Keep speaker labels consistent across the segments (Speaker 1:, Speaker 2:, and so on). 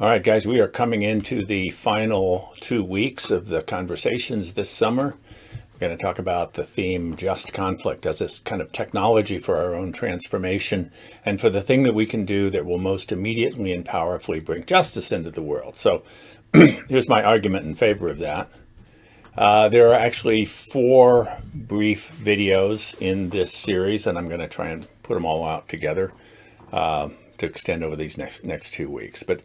Speaker 1: All right, guys, we are coming into the final 2 weeks of the conversations this summer. We're going to talk about the theme just conflict as this kind of technology for our own transformation and for the thing that we can do that will most immediately and powerfully bring justice into the world. So here's my argument in favor of that. There are actually 4 brief videos in this series, and I'm going to try and put them all out together to extend over these next 2 weeks. But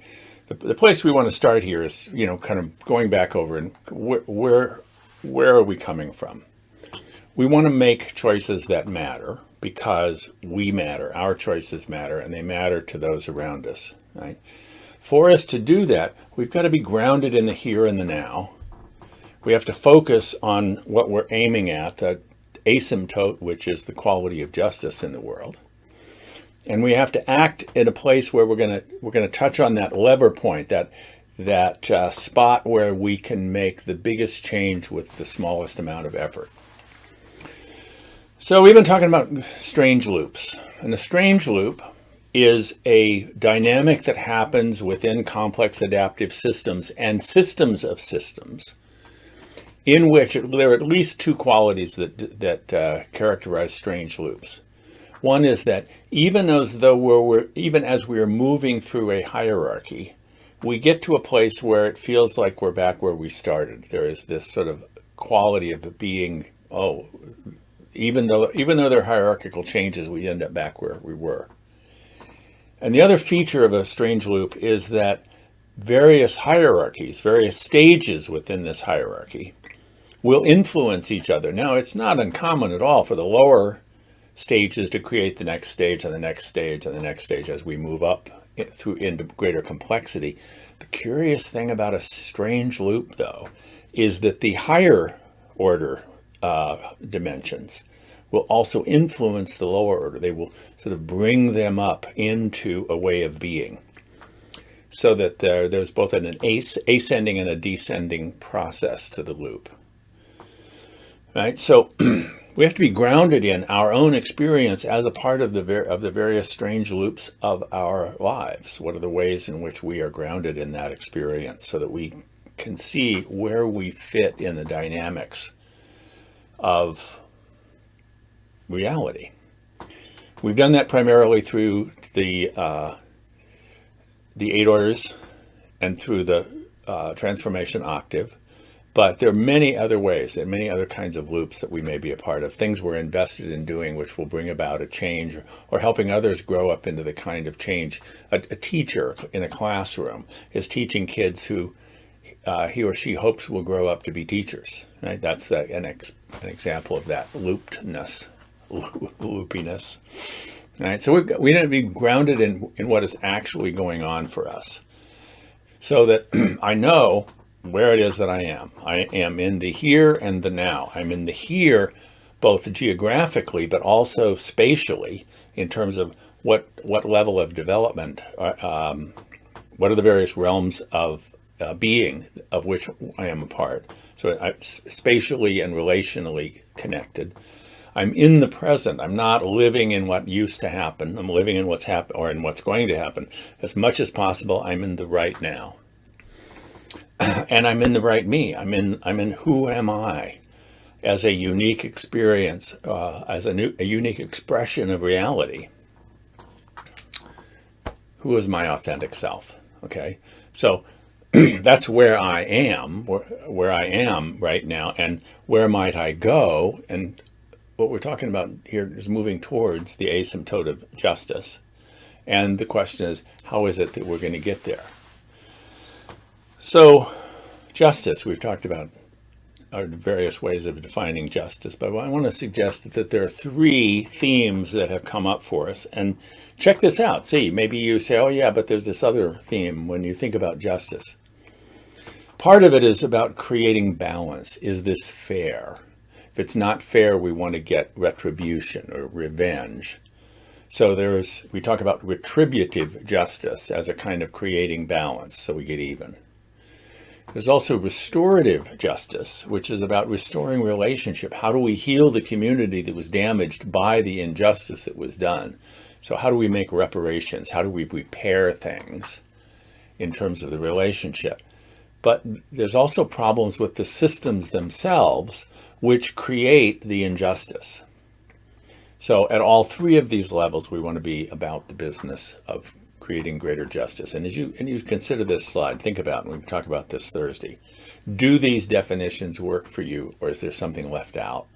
Speaker 1: the place we want to start here is, kind of going back over and where are we coming from? We want to make choices that matter because we matter. Our choices matter, and they matter to those around us, right? For us to do that, we've got to be grounded in the here and the now. We have to focus on what we're aiming at, the asymptote, which is the quality of justice in the world. And we have to act in a place where we're going to touch on that lever point, that spot where we can make the biggest change with the smallest amount of effort. So we've been talking about strange loops, and a strange loop is a dynamic that happens within complex adaptive systems and systems of systems, in which there are at least 2 qualities that characterize strange loops. One is that even as we're moving through a hierarchy, we get to a place where it feels like we're back where we started. There is this sort of quality of being, even though there are hierarchical changes, we end up back where we were. And the other feature of a strange loop is that various hierarchies, various stages within this hierarchy will influence each other. Now, it's not uncommon at all for the lower stages to create the next stage and the next stage and the next stage as we move up into greater complexity. The curious thing about a strange loop, though, is that the higher order dimensions will also influence the lower order. They will sort of bring them up into a way of being, so that there's both an ascending and a descending process to the loop. Right? So we have to be grounded in our own experience as a part of the various strange loops of our lives. What are the ways in which we are grounded in that experience so that we can see where we fit in the dynamics of reality? We've done that primarily through the 8 orders and through the transformation octave. But there are many other ways, there are many other kinds of loops that we may be a part of, things we're invested in doing which will bring about a change, or helping others grow up into the kind of change. A teacher in a classroom is teaching kids who he or she hopes will grow up to be teachers. Right? That's an example of that loopiness. Right? So we need to be grounded in what is actually going on for us, so that I know where it is that I am. I am in the here and the now. I'm in the here, both geographically, but also spatially, in terms of what level of development, what are the various realms of being of which I am a part. So I'm spatially and relationally connected. I'm in the present. I'm not living in what used to happen. I'm living in what's happened, or in what's going to happen. As much as possible, I'm in the right now. And I'm in the right me. I'm in who am I, as a unique experience, as a unique expression of reality. Who is my authentic self? Okay, so that's where I am right now, and where might I go? And what we're talking about here is moving towards the asymptote of justice. And the question is, how is it that we're going to get there? So, justice, we've talked about our various ways of defining justice, but I want to suggest that there are 3 themes that have come up for us. And check this out. See, maybe you say, oh yeah, but there's this other theme when you think about justice. Part of it is about creating balance. Is this fair? If it's not fair, we want to get retribution or revenge. So we talk about retributive justice as a kind of creating balance, so we get even. There's also restorative justice, which is about restoring relationship. How do we heal the community that was damaged by the injustice that was done? So how do we make reparations? How do we repair things? in terms of the relationship. But there's also problems with the systems themselves, which create the injustice. So at all three of these levels, we want to be about the business of creating greater justice. And as you consider this slide, think about, and we can talk about this Thursday, do these definitions work for you, or is there something left out?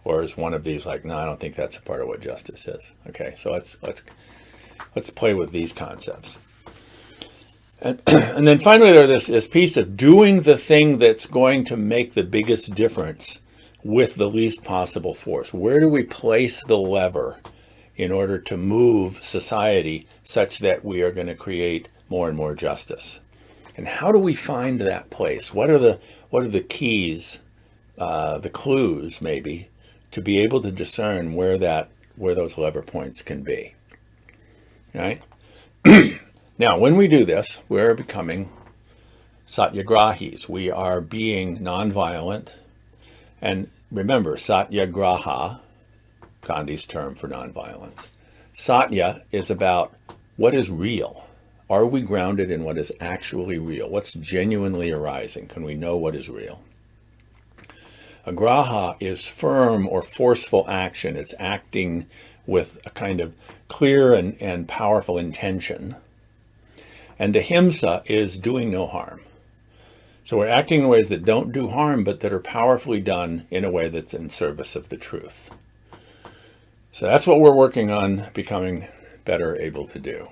Speaker 1: Or is one of these like, no, I don't think that's a part of what justice is. Okay, so let's play with these concepts. And then finally, there's this piece of doing the thing that's going to make the biggest difference with the least possible force. Where do we place the lever in order to move society such that we are going to create more and more justice? And how do we find that place? What are the keys, the clues maybe, to be able to discern where those lever points can be? Right? Now, when we do this, we're becoming satyagrahis. We are being nonviolent. And remember, Satyagraha, Gandhi's term for nonviolence. Satya is about what is real. Are we grounded in what is actually real? What's genuinely arising? Can we know what is real? Agraha is firm or forceful action. It's acting with a kind of clear and powerful intention. And ahimsa is doing no harm. So we're acting in ways that don't do harm, but that are powerfully done in a way that's in service of the truth. So that's what we're working on becoming better able to do.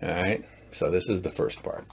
Speaker 1: All right, so this is the first part.